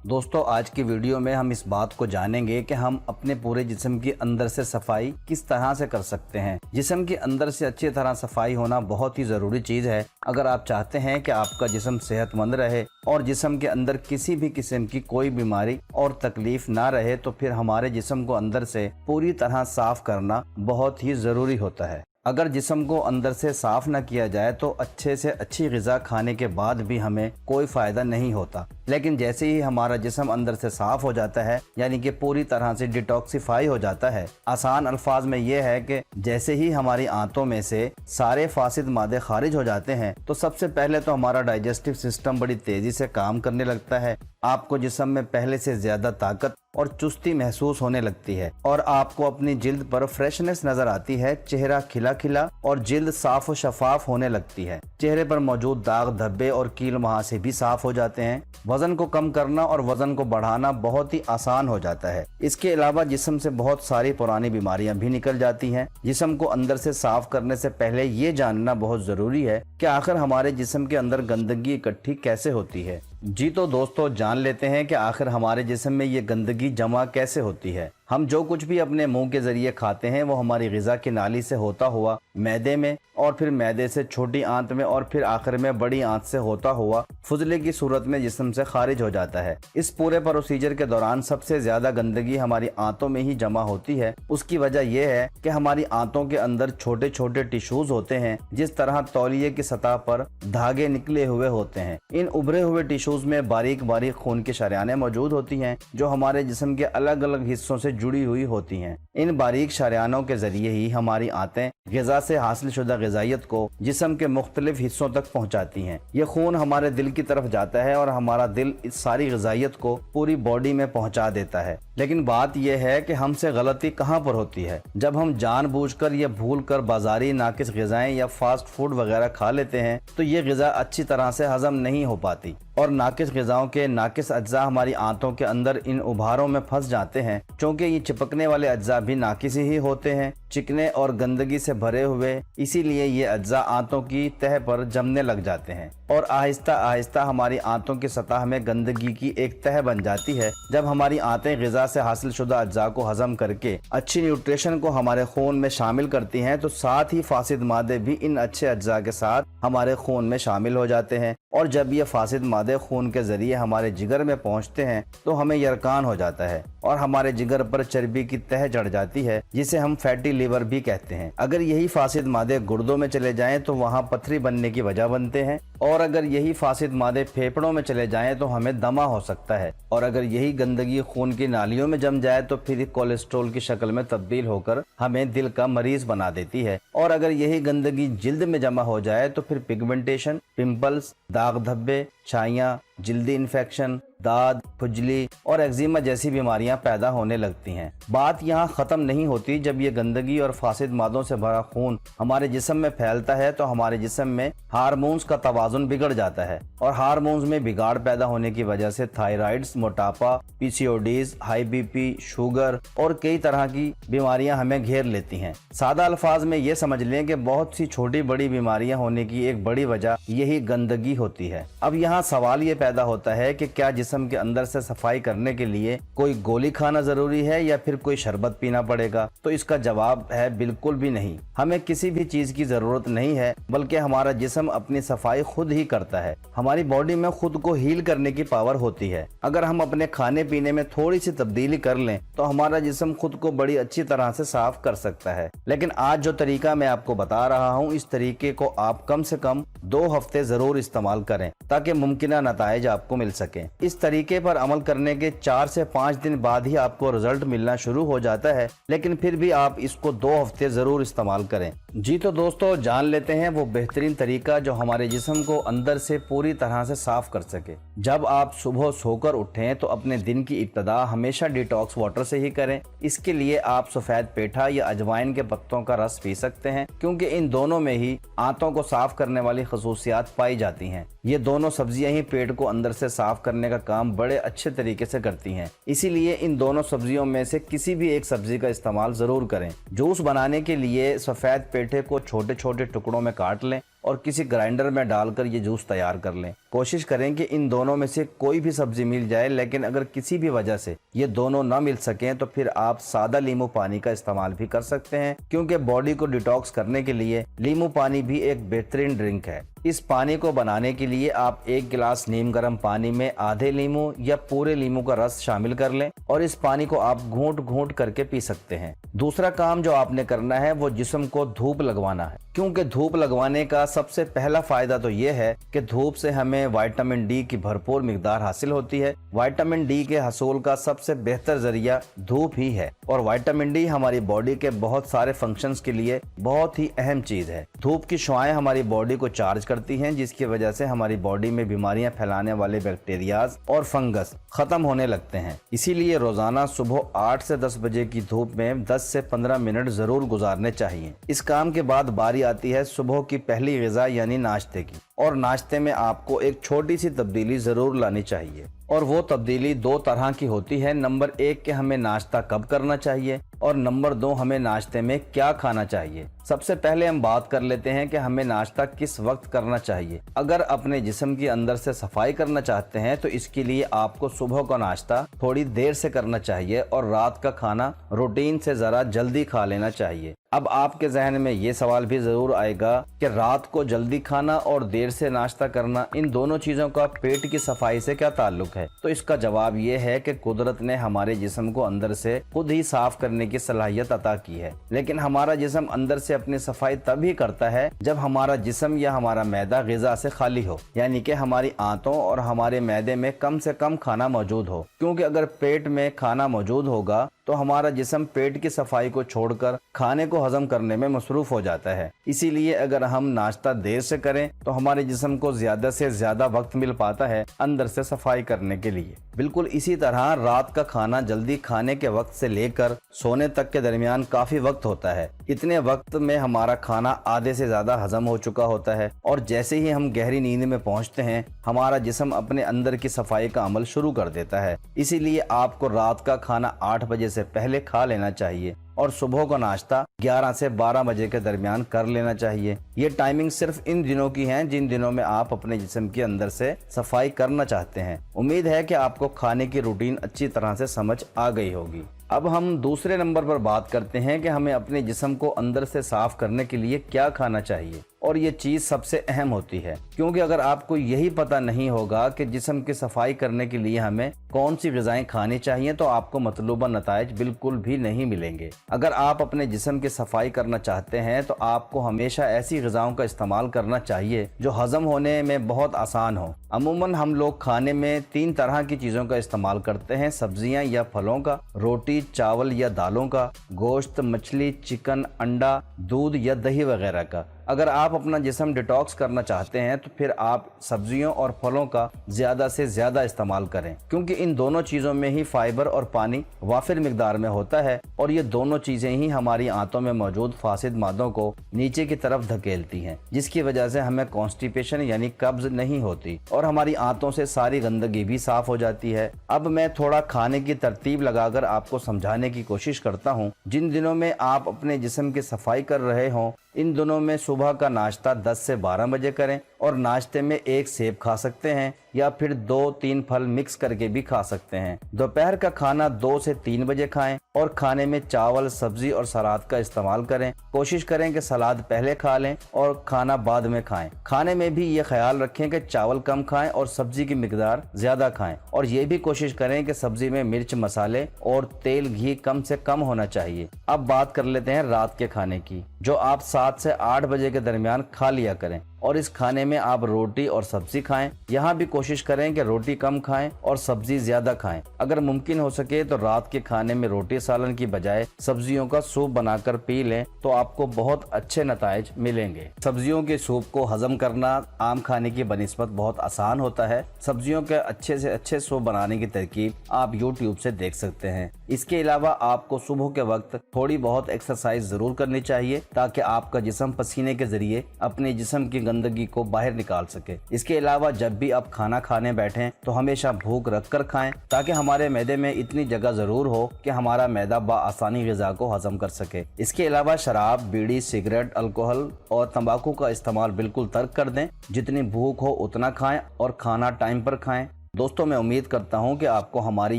दोस्तों आज की वीडियो में हम इस बात को जानेंगे कि हम अपने पूरे जिस्म की अंदर से सफाई किस तरह से कर सकते हैं। जिस्म के अंदर से अच्छी तरह सफाई होना बहुत ही ज़रूरी चीज़ है। अगर आप चाहते हैं कि आपका जिस्म सेहतमंद रहे और जिस्म के अंदर किसी भी किस्म की कोई बीमारी और तकलीफ ना रहे तो फिर हमारे जिस्म को अंदर से पूरी तरह साफ करना बहुत ही ज़रूरी होता है। अगर जिस्म को अंदर से साफ न किया जाए तो अच्छे से अच्छी ग़िज़ा खाने के बाद भी हमें कोई फ़ायदा नहीं होता। लेकिन जैसे ही हमारा जिस्म अंदर से साफ हो जाता है, यानी कि पूरी तरह से डिटॉक्सिफाई हो जाता है, आसान अल्फाज में ये है कि जैसे ही हमारी आंतों में से सारे फासिद मादे खारिज हो जाते हैं तो सबसे पहले तो हमारा डाइजेस्टिव सिस्टम बड़ी तेज़ी से काम करने लगता है। आपको जिस्म में पहले से ज़्यादा ताकत और चुस्ती महसूस होने लगती है और आपको अपनी जिल्द पर फ्रेशनेस नजर आती है। चेहरा खिला खिला और जिल्द साफ और शफाफ होने लगती है। चेहरे पर मौजूद दाग धब्बे और कील मुहासे भी साफ हो जाते हैं। वजन को कम करना और वजन को बढ़ाना बहुत ही आसान हो जाता है। इसके अलावा जिस्म से बहुत सारी पुरानी बीमारियां भी निकल जाती हैं। जिस्म को अंदर से साफ करने से पहले ये जानना बहुत जरूरी है कि आखिर हमारे जिस्म के अंदर गंदगी इकट्ठी कैसे होती है। जी तो दोस्तों जान लेते हैं कि आखिर हमारे जिस्म में ये गंदगी जमा कैसे होती है। हम जो कुछ भी अपने मुंह के जरिए खाते हैं वो हमारी ग़िज़ा की नाली से होता हुआ मैदे में और फिर मैदे से छोटी आंत में और फिर आखिर में बड़ी आंत से होता हुआ फुजले की सूरत में जिस्म से खारिज हो जाता है। इस पूरे प्रोसीजर के दौरान सबसे ज्यादा गंदगी हमारी आंतों में ही जमा होती है। उसकी वजह यह है कि हमारी आंतों के अंदर छोटे छोटे टिश्यूज होते हैं, जिस तरह तौलिए की सतह पर धागे निकले हुए होते हैं। इन उभरे हुए टिश्यूज में बारीक बारीक खून की शरेयानें मौजूद होती हैं जो हमारे जिस्म के अलग अलग हिस्सों से जुड़ी हुई होती हैं। इन बारीक शरेयानों के जरिए ही हमारी आंतें ग़िज़ा से हासिल शुदा ग़िज़ाइयत को जिस्म के मुख्तलिफ हिस्सों तक पहुंचाती हैं। ये खून हमारे दिल की तरफ जाता है और हमारा दिल इस सारी ग़िज़ाइयत को पूरी बॉडी में पहुंचा देता है। लेकिन बात यह है कि हमसे गलती कहाँ पर होती है। जब हम जानबूझकर या भूलकर बाजारी नाकिस ग़िज़ाएं या फास्ट फूड वगैरह खा लेते हैं तो ये ग़िज़ा अच्छी तरह से हजम नहीं हो पाती और नाकिस ग़िज़ाओं के नाकिस अज्जा हमारी आंतों के अंदर इन उभारों में फंस जाते हैं। क्योंकि ये चिपकने वाले अज्जा भी नाकिस ही होते हैं, चिकने और गंदगी से भरे हुए, इसीलिए ये अज्जा आंतों की तह पर जमने लग जाते हैं और आहिस्ता आहिस्ता हमारी आंतों की सतह में गंदगी की एक तह बन जाती है। जब हमारी आंतें ग़िज़ा से हासिल शुदा अज्जा को हजम करके अच्छी न्यूट्रिशन को हमारे खून में शामिल करती हैं तो साथ ही फासिद मादे भी इन अच्छे अज्जा के साथ हमारे खून में शामिल हो जाते हैं और जब ये फासिद मादे खून के जरिए हमारे जिगर में पहुंचते हैं तो हमें यरकान हो जाता है और हमारे जिगर पर चर्बी की तह चढ़ जाती है जिसे हम फैटी लीवर भी कहते हैं। अगर यही फासिद मादे गुर्दों में चले जाएं तो वहां पथरी बनने की वजह बनते हैं और अगर यही फासिद मादे फेफड़ों में चले जाएं तो हमें दमा हो सकता है और अगर यही गंदगी खून की नालियों में जम जाए तो फिर कोलेस्ट्रॉल की शक्ल में तब्दील होकर हमें दिल का मरीज बना देती है और अगर यही गंदगी जिल्द में जमा हो जाए तो फिर पिगमेंटेशन, पिंपल्स, दाग धब्बे, छाइयाँ, जिल्दी इन्फेक्शन, दाद, खुजली और एक्जिमा जैसी बीमारियां पैदा होने लगती हैं। बात यहाँ खत्म नहीं होती। जब ये गंदगी और फासिद मादों से भरा खून हमारे जिस्म में फैलता है तो हमारे जिस्म में हार्मोन्स का तवाजुन बिगड़ जाता है और हार्मोन्स में बिगाड़ पैदा होने की वजह से थायराइड्स, मोटापा, पीसीओडीज, हाई बीपी, शुगर और कई तरह की बीमारियां हमें घेर लेती हैं। सादा अल्फाज में ये समझ लें कि बहुत सी छोटी बड़ी बीमारियां होने की एक बड़ी वजह यही गंदगी होती है। अब यहाँ सवाल ये पैदा होता है कि क्या जिस्म के अंदर से सफाई करने के लिए कोई गोली खाना जरूरी है या फिर कोई शरबत पीना पड़ेगा? तो इसका जवाब है बिल्कुल भी नहीं। हमें किसी भी चीज की जरूरत नहीं है, बल्कि हमारा जिस्म अपनी सफाई खुद ही करता है। हमारी बॉडी में खुद को हील करने की पावर होती है। अगर हम अपने खाने पीने में थोड़ी सी तब्दीली कर लें तो हमारा जिस्म खुद को बड़ी अच्छी तरह से साफ कर सकता है। लेकिन आज जो तरीका मैं आपको बता रहा हूँ, इस तरीके को आप कम से कम 2 हफ्ते जरूर इस्तेमाल करें ताकि मुमकिना नताइज आपको मिल सके। इस तरीके पर अमल करने के 4 से 5 दिन बाद ही आपको रिजल्ट मिलना शुरू हो जाता है, लेकिन फिर भी आप इसको 2 हफ्ते जरूर इस्तेमाल करें। जी तो दोस्तों जान लेते हैं वो बेहतरीन तरीका जो हमारे जिस्म को अंदर से पूरी तरह से साफ कर सके। जब आप सुबह सोकर उठें तो अपने दिन की इब्तिदा हमेशा डिटॉक्स वाटर से ही करें। इसके लिए आप सफेद पेठा या अजवाइन के पत्तों का रस पी सकते हैं, क्योंकि इन दोनों में ही आंतों को साफ करने वाली खसूसियात पाई जाती हैं। ये दोनों सब्जियां ही पेट को अंदर से साफ करने का काम बड़े अच्छे तरीके से करती हैं। इसीलिए इन दोनों सब्जियों में से किसी भी एक सब्जी का इस्तेमाल जरूर करें। जूस बनाने के लिए सफेद पेठे को छोटे छोटे टुकड़ों में काट लें और किसी ग्राइंडर में डालकर ये जूस तैयार कर लें। कोशिश करें कि इन दोनों में से कोई भी सब्जी मिल जाए, लेकिन अगर किसी भी वजह से ये दोनों ना मिल सकें तो फिर आप सादा नींबू पानी का इस्तेमाल भी कर सकते हैं, क्योंकि बॉडी को डिटॉक्स करने के लिए नींबू पानी भी एक बेहतरीन ड्रिंक है। इस पानी को बनाने के लिए आप 1 गिलास नीम गर्म पानी में आधे नींबू या पूरे नींबू का रस शामिल कर लें और इस पानी को आप घूंट घूंट करके पी सकते हैं। दूसरा काम जो आपने करना है वो जिस्म को धूप लगवाना है, क्योंकि धूप लगवाने का सबसे पहला फायदा तो ये है कि धूप से हमें विटामिन डी की भरपूर मिकदार हासिल होती है। विटामिन डी के हसूल का सबसे बेहतर जरिया धूप ही है और विटामिन डी हमारी बॉडी के बहुत सारे फंक्शंस के लिए बहुत ही अहम चीज है। धूप की शुआएं हमारी बॉडी को चार्ज करती हैं, जिसकी वजह से हमारी बॉडी में बीमारियां फैलाने वाले बैक्टीरियाज और फंगस खत्म होने लगते हैं। इसीलिए रोजाना सुबह 8 से 10 बजे की धूप में 10 से 15 मिनट जरूर गुजारने चाहिए। इस काम के बाद बारी आती है सुबह की पहली ग़िज़ा यानी नाश्ते की, और नाश्ते में आपको एक छोटी सी तब्दीली जरूर लानी चाहिए और वो तब्दीली 2 तरह की होती है। नंबर 1 कि हमें नाश्ता कब करना चाहिए और नंबर 2 हमें नाश्ते में क्या खाना चाहिए। सबसे पहले हम बात कर लेते हैं कि हमें नाश्ता किस वक्त करना चाहिए। अगर अपने जिस्म के अंदर से सफाई करना चाहते हैं तो इसके लिए आपको सुबह का नाश्ता थोड़ी देर से करना चाहिए और रात का खाना रूटीन से जरा जल्दी खा लेना चाहिए। अब आपके जहन में ये सवाल भी जरूर आएगा कि रात को जल्दी खाना और देर से नाश्ता करना, इन दोनों चीजों का पेट की सफाई से क्या ताल्लुक है? तो इसका जवाब ये है कि कुदरत ने हमारे जिस्म को अंदर से खुद ही साफ करने की सलाहियत अता की है, लेकिन हमारा जिस्म अंदर से अपनी सफाई तभी करता है जब हमारा जिस्म या हमारा मैदा ग़िज़ा से खाली हो, यानी कि हमारी आंतों और हमारे मैदे में कम से कम खाना मौजूद हो। क्योंकि अगर पेट में खाना मौजूद होगा तो हमारा जिस्म पेट की सफाई को छोड़कर खाने को हजम करने में मसरूफ हो जाता है। इसीलिए अगर हम नाश्ता देर से करें तो हमारे जिस्म को ज्यादा से ज्यादा वक्त मिल पाता है अंदर से सफाई करने के लिए। बिल्कुल इसी तरह रात का खाना जल्दी खाने के वक्त से लेकर सोने तक के दरमियान काफी वक्त होता है। इतने वक्त में हमारा खाना आधे से ज्यादा हजम हो चुका होता है और जैसे ही हम गहरी नींद में पहुंचते हैं हमारा जिस्म अपने अंदर की सफाई का अमल शुरू कर देता है। इसीलिए आपको रात का खाना 8 बजे से पहले खा लेना चाहिए और सुबह का नाश्ता 11 से 12 बजे के दरमियान कर लेना चाहिए। ये टाइमिंग सिर्फ इन दिनों की है जिन दिनों में आप अपने जिस्म के अंदर से सफाई करना चाहते हैं। उम्मीद है कि आपको खाने की रूटीन अच्छी तरह से समझ आ गई होगी। अब हम दूसरे नंबर पर बात करते हैं कि हमें अपने जिस्म को अंदर से साफ करने के लिए क्या खाना चाहिए, और ये चीज सबसे अहम होती है, क्योंकि अगर आपको यही पता नहीं होगा कि जिस्म की सफाई करने के लिए हमें कौन सी ग़िज़ाएं खानी चाहिए तो आपको मतलूबा नताइज बिल्कुल भी नहीं मिलेंगे। अगर आप अपने जिस्म की सफाई करना चाहते हैं तो आपको हमेशा ऐसी ग़िज़ाओं का इस्तेमाल करना चाहिए जो हजम होने में बहुत आसान हो। अमूमन हम लोग खाने में 3 तरह की चीज़ों का इस्तेमाल करते हैं, सब्जियां या फलों का, रोटी चावल या दालों का, गोश्त मछली चिकन अंडा दूध या दही वगैरह का। अगर आप अपना जिस्म डिटॉक्स करना चाहते हैं तो फिर आप सब्जियों और फलों का ज़्यादा से ज़्यादा इस्तेमाल करें, क्योंकि इन दोनों चीज़ों में ही फाइबर और पानी वाफिर मिकदार में होता है और ये दोनों चीज़ें ही हमारी आंतों में मौजूद फासिद मादों को नीचे की तरफ धकेलती हैं, जिसकी वजह से हमें कॉन्स्टिपेशन यानी कब्ज नहीं होती और हमारी आंतों से सारी गंदगी भी साफ हो जाती है। अब मैं थोड़ा खाने की तरतीब लगाकर आपको समझाने की कोशिश करता हूँ। जिन दिनों में आप अपने जिस्म की सफाई कर रहे हों इन दिनों में सुबह का नाश्ता 10 से 12 बजे करें और नाश्ते में 1 सेब खा सकते हैं या फिर 2-3 फल मिक्स करके भी खा सकते हैं। दोपहर का खाना 2 से 3 बजे खाएं और खाने में चावल सब्जी और सलाद का इस्तेमाल करें। कोशिश करें कि सलाद पहले खा लें और खाना बाद में खाएं। खाने में भी ये ख्याल रखें कि चावल कम खाएं और सब्जी की मिकदार ज्यादा खाएं और ये भी कोशिश करें कि सब्जी में मिर्च मसाले और तेल घी कम से कम होना चाहिए। अब बात कर लेते हैं रात के खाने की, जो आप 7 से 8 बजे के दरमियान खा लिया करें और इस खाने में आप रोटी और सब्जी खाएं। यहाँ भी कोशिश करें कि रोटी कम खाएं और सब्जी ज्यादा खाएं। अगर मुमकिन हो सके तो रात के खाने में रोटी सालन की बजाय सब्जियों का सूप बनाकर पी लें तो आपको बहुत अच्छे नताइज मिलेंगे। सब्जियों के सूप को हजम करना आम खाने की बनिस्बत बहुत आसान होता है। सब्जियों के अच्छे से अच्छे सूप बनाने की तरकीब आप यूट्यूब से देख सकते हैं। इसके अलावा आपको सुबह के वक्त थोड़ी बहुत एक्सरसाइज जरूर करनी चाहिए ताकि आपका जिस्म पसीने के जरिए अपने जिस्म की गंदगी को बाहर निकाल सके। इसके अलावा जब भी आप खाना खाने बैठें तो हमेशा भूख रख कर खाएं, ताकि हमारे मैदे में इतनी जगह जरूर हो कि हमारा मैदा बआसानी ग़िज़ा को हजम कर सके। इसके अलावा शराब, बीड़ी, सिगरेट, अल्कोहल और तंबाकू का इस्तेमाल बिल्कुल तर्क कर दें। जितनी भूख हो उतना खाएं और खाना टाइम पर खाएं। दोस्तों, मैं उम्मीद करता हूं कि आपको हमारी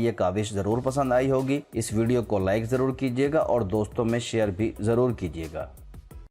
ये काविश ज़रूर पसंद आई होगी। इस वीडियो को लाइक ज़रूर कीजिएगा और दोस्तों में शेयर भी ज़रूर कीजिएगा।